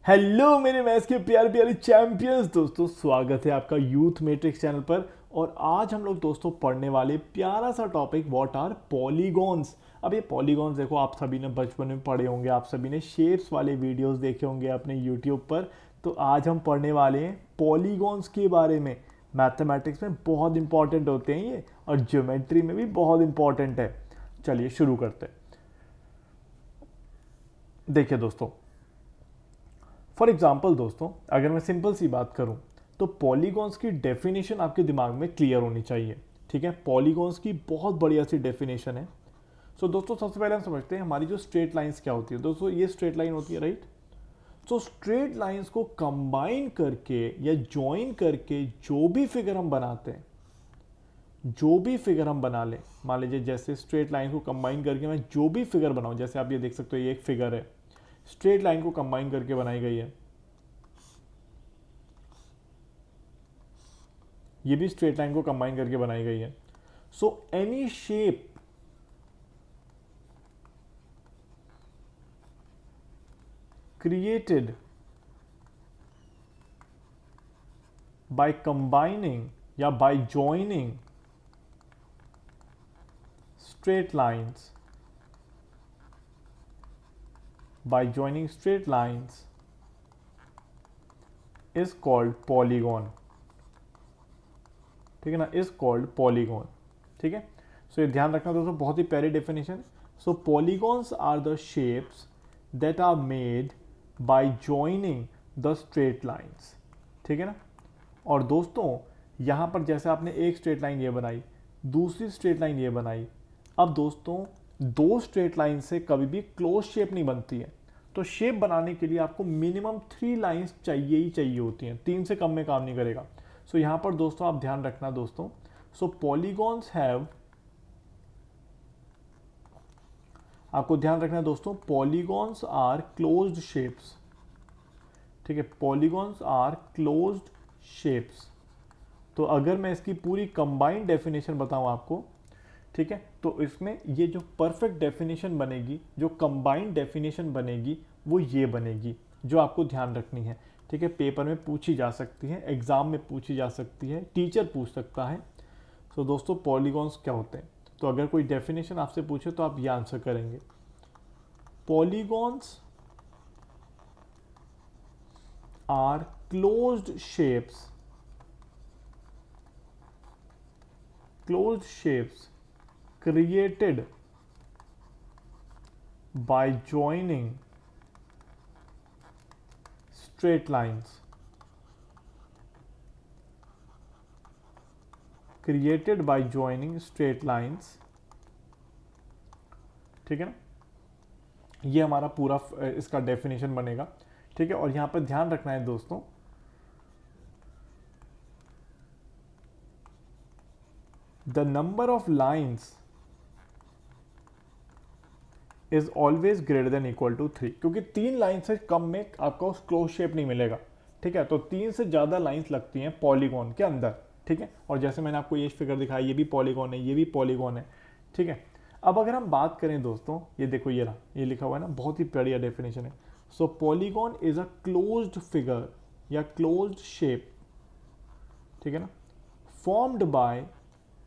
Hello मेरे maths के प्यारे प्यारे चैंपियंस दोस्तों, स्वागत है आपका यूथ मैट्रिक्स चैनल पर। और आज हम लोग दोस्तों पढ़ने वाले प्यारा सा टॉपिक व्हाट आर पॉलीगॉन्स। अब ये पॉलीगॉन्स देखो, आप सभी ने बचपन में पढ़े होंगे, आप सभी ने शेप्स वाले वीडियोस देखे होंगे अपने यूट्यूब पर। तो आज हम पढ़ने वाले हैं पॉलीगॉन्स के बारे में। मैथमेटिक्स में बहुत इंपॉर्टेंट होते हैं ये, और ज्योमेट्री में भी बहुत इंपॉर्टेंट है। चलिए शुरू करते हैं। देखिए दोस्तों, फॉर एग्जाम्पल दोस्तों, अगर मैं सिंपल सी बात करूं तो पॉलीगॉन्स की डेफिनेशन आपके दिमाग में क्लियर होनी चाहिए। ठीक है, पॉलीगॉन्स की बहुत बढ़िया सी डेफिनेशन है। सो दोस्तों, सबसे पहले हम समझते हैं हमारी जो स्ट्रेट लाइंस क्या होती है। दोस्तों ये स्ट्रेट लाइन होती है, राइट। सो स्ट्रेट लाइंस को कंबाइन करके या ज्वाइन करके जो भी फिगर हम बनाते हैं, जो भी फिगर हम बना लें, मान लीजिए जैसे स्ट्रेट लाइन को कंबाइन करके मैं जो भी फिगर बनाऊं, जैसे आप ये देख सकते हो, ये एक फिगर है, स्ट्रेट लाइन को कंबाइन करके बनाई गई है। ये भी स्ट्रेट लाइन को कंबाइन करके बनाई गई है। So any shape created by combining या by joining straight lines, by joining straight lines is called polygon. ठीक है ना, इज कॉल्ड पॉलीगॉन। ठीक है, सो ये ध्यान रखना दोस्तों, बहुत ही प्यारी definition. So polygons are the shapes that are made by joining the straight lines. ठीक है ना। और दोस्तों यहाँ पर जैसे आपने एक स्ट्रेट लाइन ये बनाई, दूसरी स्ट्रेट लाइन ये बनाई। अब दोस्तों दो स्ट्रेट लाइन से कभी भी क्लोज शेप नहीं बनती है। तो शेप बनाने के लिए आपको मिनिमम 3 लाइंस चाहिए ही चाहिए होती हैं, 3 से कम में काम नहीं करेगा। सो यहाँ पर दोस्तों आप ध्यान रखना दोस्तों, सो पॉलीगॉन्स हैव, आपको ध्यान रखना है दोस्तों, पॉलीगॉन्स आर क्लोज्ड शेप्स। ठीक है, पॉलीगॉन्स आर क्लोज्ड शेप्स। तो अगर मैं इसकी पूरी कंबाइंड डेफिनेशन बताऊं आपको, ठीक है, तो इसमें ये जो परफेक्ट डेफिनेशन बनेगी, जो कंबाइंड डेफिनेशन बनेगी, वो ये बनेगी जो आपको ध्यान रखनी है। ठीक है, पेपर में पूछी जा सकती है, एग्जाम में पूछी जा सकती है, टीचर पूछ सकता है। तो दोस्तों पॉलीगॉन्स क्या होते हैं, तो अगर कोई डेफिनेशन आपसे पूछे तो आप ये आंसर करेंगे। Polygons are closed shapes, closed shapes created by joining straight lines, created by joining straight lines। ठीक है ना, ये हमारा पूरा इसका डेफिनेशन बनेगा। ठीक है, और यहां पर ध्यान रखना है दोस्तों, the number of lines is always greater than equal to 3, क्योंकि 3 लाइन से कम में आपको क्लोज शेप नहीं मिलेगा। ठीक है, तो 3 से ज़्यादा लाइंस लगती हैं पॉलीगॉन के अंदर। ठीक है, और जैसे मैंने आपको ये फिगर दिखाया, ये भी पॉलीगॉन है, ये भी पॉलीगॉन है। ठीक है, अब अगर हम बात करें दोस्तों, ये देखो ये रहा, ये लिखा हुआ है ना, बहुत ही बढ़िया डेफिनेशन है। So polygon is a closed figure या क्लोज्ड शेप, ठीक है ना, फॉर्म्ड बाय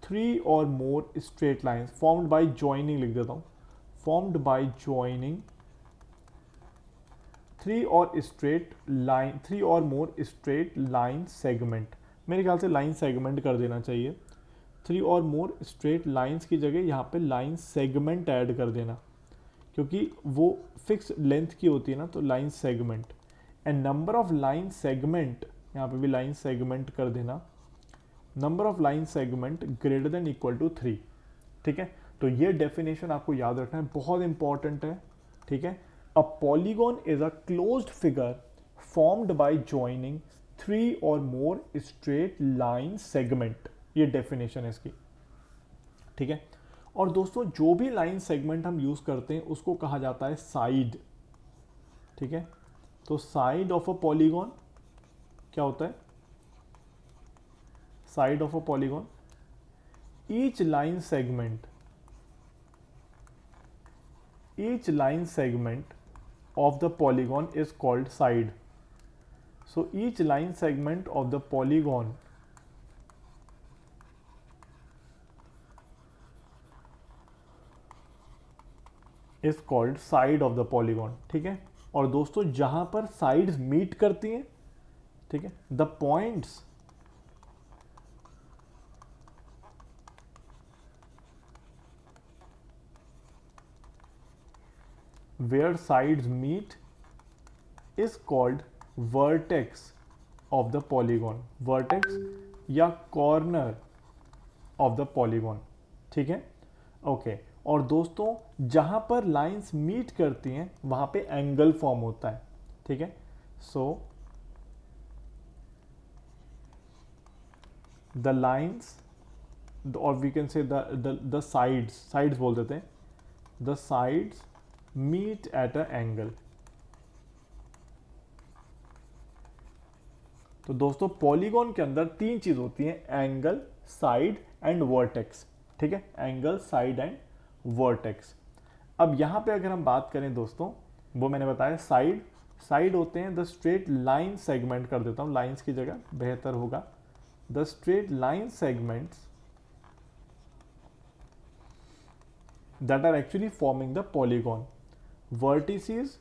3 और more straight lines, formed by joining लिख देता हूँ, formed by joining 3 or more straight line segment। मेरे ख्याल से लाइन सेगमेंट कर देना चाहिए, 3 or more स्ट्रेट लाइंस की जगह यहाँ पे लाइन सेगमेंट ऐड कर देना, क्योंकि वो फिक्स लेंथ की होती है ना, तो line segment. And number of line segment, यहाँ पे भी लाइन सेगमेंट कर देना, number of line segment greater than equal to 3। ठीक है, तो ये डेफिनेशन आपको याद रखना है, बहुत इंपॉर्टेंट है। ठीक है, a polygon is a closed figure formed by joining 3 or more straight line segment, ये डेफिनेशन है इसकी। ठीक है, और दोस्तों जो भी लाइन सेगमेंट हम यूज करते हैं उसको कहा जाता है साइड। ठीक है, तो साइड ऑफ अ पॉलीगॉन क्या होता है, side of a polygon, each line segment, each line segment of the polygon is called side। So each line segment of the polygon is called side of the polygon. ठीक है, और दोस्तों जहां पर sides meet करती हैं, ठीक है, the points where sides meet is called vertex of the polygon. vertex या corner of the polygon. ठीक है, ओके। और दोस्तों जहां पर लाइंस मीट करती हैं वहां पे एंगल फॉर्म होता है। ठीक है, सो द लाइंस, और we can say the sides बोल देते हैं, the sides meet at a angle. तो दोस्तों पॉलीगॉन के अंदर तीन चीज होती हैं, एंगल, साइड एंड वर्टेक्स। ठीक है, एंगल, साइड एंड वर्टेक्स। अब यहां पे अगर हम बात करें दोस्तों, वो मैंने बताया साइड होते हैं द स्ट्रेट लाइन सेगमेंट, कर देता हूं लाइंस की जगह बेहतर होगा, the straight line segments that are actually forming the polygon. Vertices,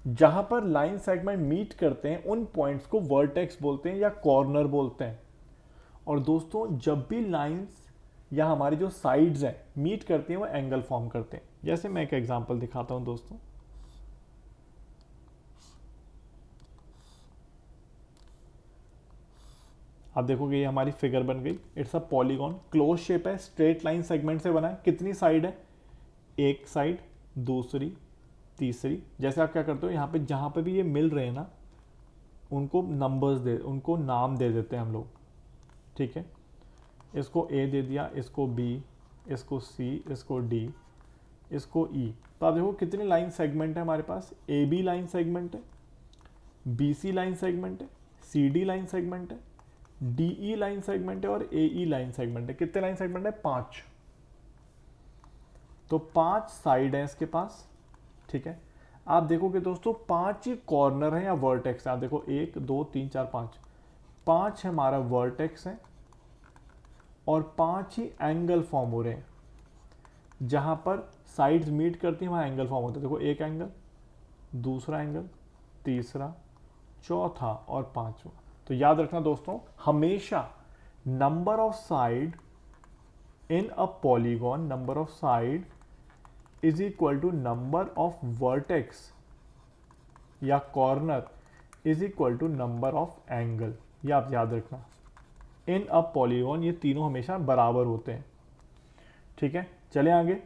जहां पर लाइन सेगमेंट मीट करते हैं उन पॉइंट्स को वर्टेक्स बोलते हैं या कॉर्नर बोलते हैं। और दोस्तों जब भी लाइंस या हमारी जो साइड्स हैं मीट करती हैं वो एंगल फॉर्म करते हैं। जैसे मैं एक एग्जांपल दिखाता हूं दोस्तों, आप देखोगे ये हमारी फिगर बन गई, it's a polygon, close shape है, स्ट्रेट लाइन सेगमेंट से बना है। कितनी साइड है, एक साइड, दूसरी, तीसरी। जैसे आप क्या करते हो, यहाँ पे जहाँ पे भी ये मिल रहे हैं ना, उनको उनको नाम दे देते हैं हम लोग। ठीक है, इसको ए दे दिया, इसको बी, इसको सी, इसको डी, इसको ई। तो आप देखो कितने लाइन सेगमेंट है हमारे पास, ए बी लाइन सेगमेंट है, बी सी लाइन सेगमेंट है, सी डी लाइन सेगमेंट है, डी ई लाइन सेगमेंट है और ए ई लाइन सेगमेंट है। कितने लाइन सेगमेंट है, 5। तो 5 साइड है इसके पास। ठीक है, आप देखोगे दोस्तों 5 ही कॉर्नर है या वर्टेक्स है। आप देखो 1 2 3 4 5, 5 हमारा वर्टेक्स है और 5 ही एंगल फॉर्म हो रहे हैं। जहां पर साइड्स मीट करती हैं वहां एंगल फॉर्म होता है। देखो एक एंगल, दूसरा एंगल, तीसरा, चौथा और पांचवा। तो याद रखना दोस्तों, हमेशा number of side in a polygon, number of side is equal to number of vertex या corner is equal to number of angle. ये आप याद रखना, इन अ पॉलीगॉन ये तीनों हमेशा बराबर होते हैं। ठीक है, चले आगे।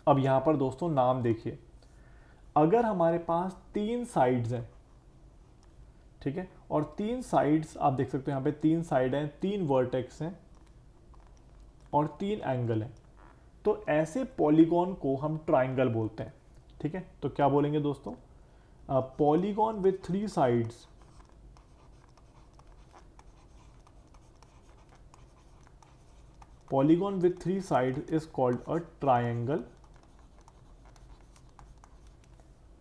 अब यहां पर दोस्तों नाम देखिए, अगर हमारे पास 3 साइड्स हैं, ठीक है, और 3 साइड्स आप देख सकते हो, यहां पे 3 साइड हैं, 3 वर्टेक्स हैं और 3 एंगल हैं, तो ऐसे पॉलीगॉन को हम ट्राइंगल बोलते हैं। ठीक है, तो क्या बोलेंगे दोस्तों, polygon with 3 sides polygon with 3 sides is called a triangle.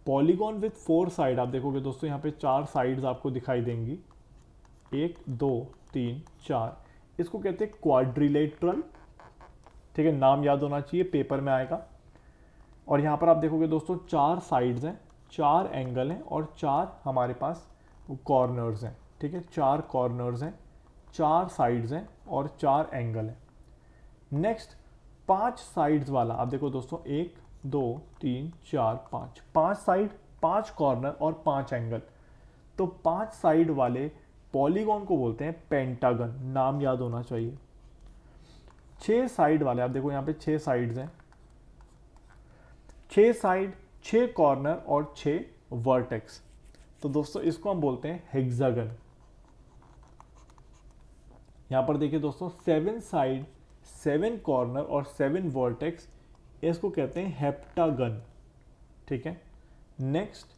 Polygon with 4 side, आप देखोगे दोस्तों यहाँ पे 4 साइड्स आपको दिखाई देंगी, 1 2 3 4, इसको कहते हैं क्वाड्रिलेटरल। ठीक है, नाम याद होना चाहिए, पेपर में आएगा। और यहाँ पर आप देखोगे दोस्तों 4 साइड्स हैं, 4 एंगल हैं और 4 हमारे पास कॉर्नर्स हैं। ठीक है, 4 कॉर्नर्स हैं, 4 साइड्स हैं और 4 एंगल हैं। नेक्स्ट 5 साइड्स वाला, आप देखो दोस्तों 1 2 3 4 5, 5 साइड, 5 कॉर्नर और 5 एंगल। तो 5 साइड वाले पॉलीगॉन को बोलते हैं पेंटागन, नाम याद होना चाहिए। 6 साइड वाले, आप देखो यहाँ पे 6 साइड्स हैं, 6 साइड, 6 कॉर्नर और 6 वर्टेक्स। तो दोस्तों इसको हम बोलते हैं हेक्सागन। यहां पर देखिए दोस्तों 7 साइड, 7 कॉर्नर और 7 वर्टेक्स, इसको कहते हैं हेप्टागन। ठीक है, नेक्स्ट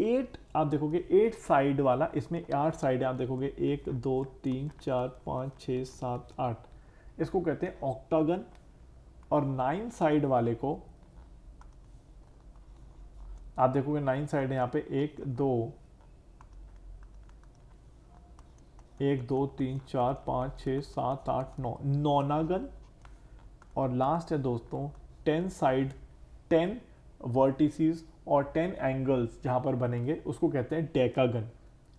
8, आप देखोगे 8 साइड वाला, इसमें 8 साइड है, आप देखोगे 1 2 3 4 5 6 7 8, इसको कहते हैं ऑक्टागन। और 9 साइड वाले को आप देखोगे 9 साइड है यहाँ पे 1 2 1 2 3 4 5 6 7 8 9 नौनागन। और लास्ट है दोस्तों 10 साइड, 10 वर्टिसेस और 10 एंगल्स जहाँ पर बनेंगे उसको कहते हैं डेकागन।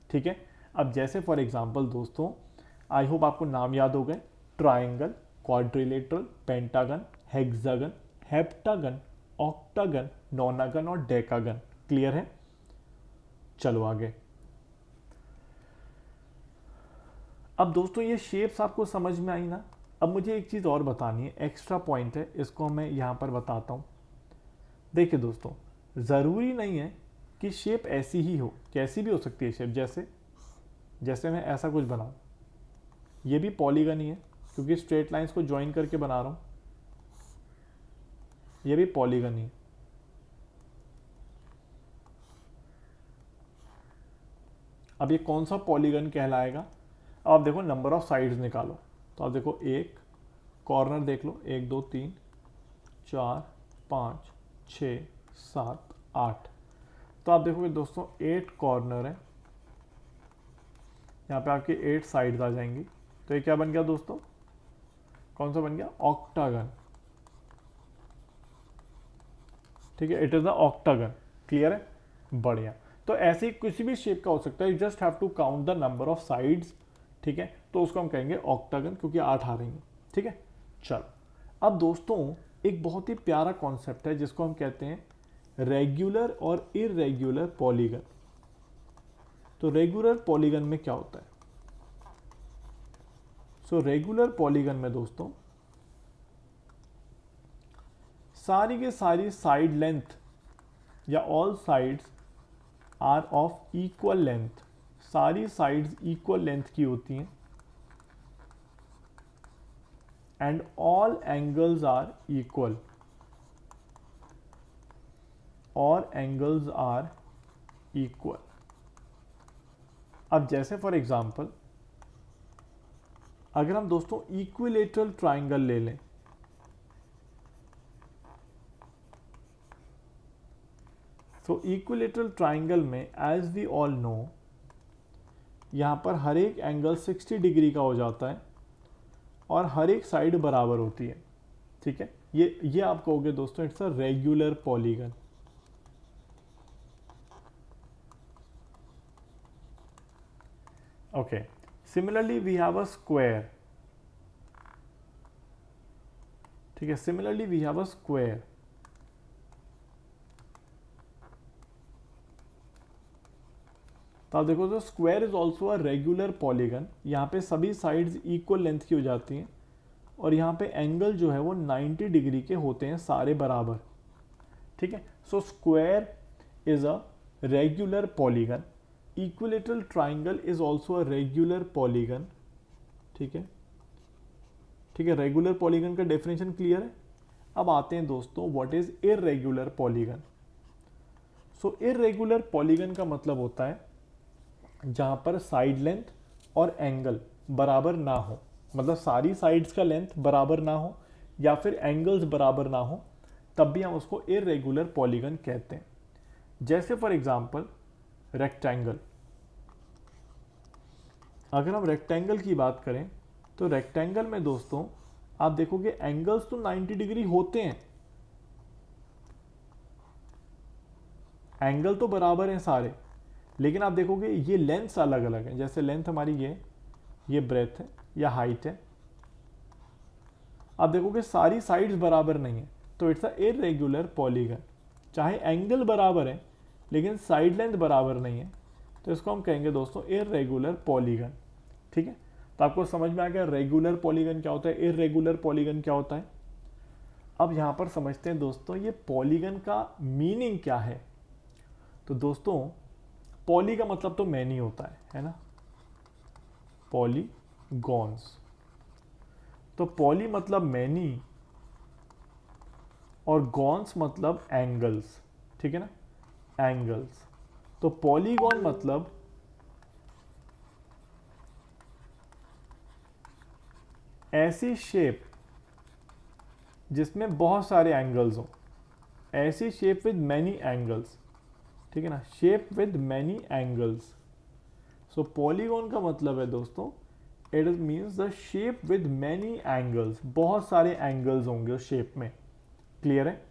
ठीक है। अब जैसे फॉर एग्जांपल दोस्तों, आई होप आपको नाम याद हो गए, triangle, quadrilateral, pentagon, hexagon, heptagon, octagon, नोनागन और डेकागन। क्लियर है? चलो आगे। अब दोस्तों ये शेप्स आपको समझ में आई ना। अब मुझे एक चीज़ और बतानी है, एक्स्ट्रा पॉइंट है, इसको मैं यहाँ पर बताता हूँ। देखिए दोस्तों, ज़रूरी नहीं है कि शेप ऐसी ही हो, कैसी भी हो सकती है शेप। जैसे जैसे मैं ऐसा कुछ बनाऊँ, ये भी पॉलीगन ही है क्योंकि स्ट्रेट लाइंस को ज्वाइन करके बना रहा हूँ, ये भी पॉलीगन ही है। अब ये कौन सा पॉलीगन कहलाएगा? अब आप देखो नंबर ऑफ साइड्स निकालो, तो आप देखो एक कॉर्नर देख लो, 1 2 3 4 5 6 7 8। तो आप देखोगे दोस्तों 8 कॉर्नर है, यहाँ पे आपके 8 साइड्स आ जाएंगी। तो ये क्या बन गया दोस्तों? कौन सा बन गया? ऑक्टागन। ठीक है, it is the octagon. Clear है? बढ़िया। तो ऐसे ही किसी भी शेप का हो सकता है, you just have to count the number of sides. ठीक है, तो उसको हम कहेंगे ऑक्टागन क्योंकि 8 आ रही हैं। ठीक है, चलो। अब दोस्तों एक बहुत ही प्यारा कॉन्सेप्ट है जिसको हम कहते हैं रेगुलर और इरेगुलर पॉलीगन। तो रेगुलर पॉलीगन में क्या होता है? सो रेगुलर पॉलीगन में दोस्तों सारी के सारी साइड लेंथ या all sides are of equal length. सारी साइड्स इक्वल लेंथ की होती हैं and all angles are equal. All angles are equal. अब जैसे फॉर एग्जांपल अगर हम दोस्तों इक्विलेटरल ट्राइंगल ले लें, तो इक्विलेटरल ट्राइंगल में एज वी ऑल नो यहाँ पर हर एक एंगल 60 डिग्री का हो जाता है और हर एक साइड बराबर होती है। ठीक है, ये आप कहोगे दोस्तों it's a regular polygon. Okay, similarly we have a square. ठीक है, similarly we have a square. तो आप देखो तो square is also a regular polygon. यहाँ पे सभी साइड्स इक्वल लेंथ की हो जाती हैं और यहाँ पे एंगल जो है वो 90 डिग्री के होते हैं, सारे बराबर। ठीक है, so square is a regular polygon. Equilateral triangle is also a regular polygon. ठीक है, ठीक है, रेगुलर पॉलीगन का डेफिनेशन क्लियर है। अब आते हैं दोस्तों what is irregular polygon. So irregular polygon का मतलब होता है जहां पर साइड लेंथ और एंगल बराबर ना हो, मतलब सारी साइड्स का लेंथ बराबर ना हो या फिर एंगल्स बराबर ना हो, तब भी हम उसको इरेगुलर पॉलीगन कहते हैं। जैसे फॉर एग्जांपल रेक्टेंगल। अगर हम रेक्टेंगल की बात करें तो रेक्टेंगल में दोस्तों आप देखोगे एंगल्स तो 90 डिग्री होते हैं, एंगल तो बराबर हैं सारे, लेकिन आप देखोगे ये लेंथ्स अलग अलग हैं। जैसे लेंथ हमारी ये ब्रेथ है या हाइट है, आप देखोगे सारी साइड्स बराबर नहीं है, तो इट्स अ इरेगुलर पॉलीगन। चाहे एंगल बराबर है लेकिन साइड लेंथ बराबर नहीं है, तो इसको हम कहेंगे दोस्तों इरेगुलर पॉलीगन। ठीक है, तो आपको समझ में आ गया रेगुलर पॉलीगन क्या होता है, इरेगुलर पॉलीगन क्या होता है। अब यहां पर समझते हैं दोस्तों ये पॉलीगन का मीनिंग क्या है। तो दोस्तों पॉली का मतलब तो मैनी होता है ना, पॉलीगॉन्स। तो पॉली मतलब मैनी और गॉन्स मतलब एंगल्स। ठीक है ना, एंगल्स। तो पॉलीगॉन मतलब ऐसी शेप जिसमें बहुत सारे एंगल्स हो, ऐसी शेप विद मैनी एंगल्स। ठीक है ना, shape with many angles. So polygon का मतलब है दोस्तों, it means the shape with many angles, बहुत सारे एंगल्स होंगे उस शेप में। क्लियर है?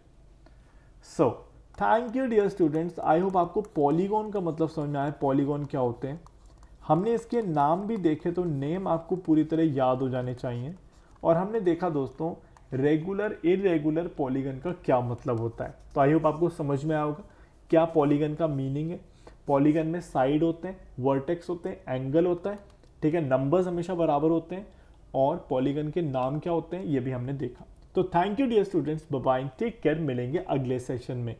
So thank you dear students, I hope आपको पॉलीगॉन का मतलब समझ में आया, पॉलीगॉन क्या होते हैं। हमने इसके नाम भी देखे तो नेम आपको पूरी तरह याद हो जाने चाहिए, और हमने देखा दोस्तों रेगुलर इरेगुलर पॉलीगन का क्या मतलब होता है। तो आई होप आपको समझ में आया होगा क्या पॉलीगन का मीनिंग है। पॉलीगन में साइड होते हैं, वर्टेक्स होते हैं, एंगल होता है, ठीक है, नंबर्स हमेशा बराबर होते हैं, और पॉलीगन के नाम क्या होते हैं ये भी हमने देखा। तो thank you dear students, bye bye, take care, मिलेंगे अगले सेशन में।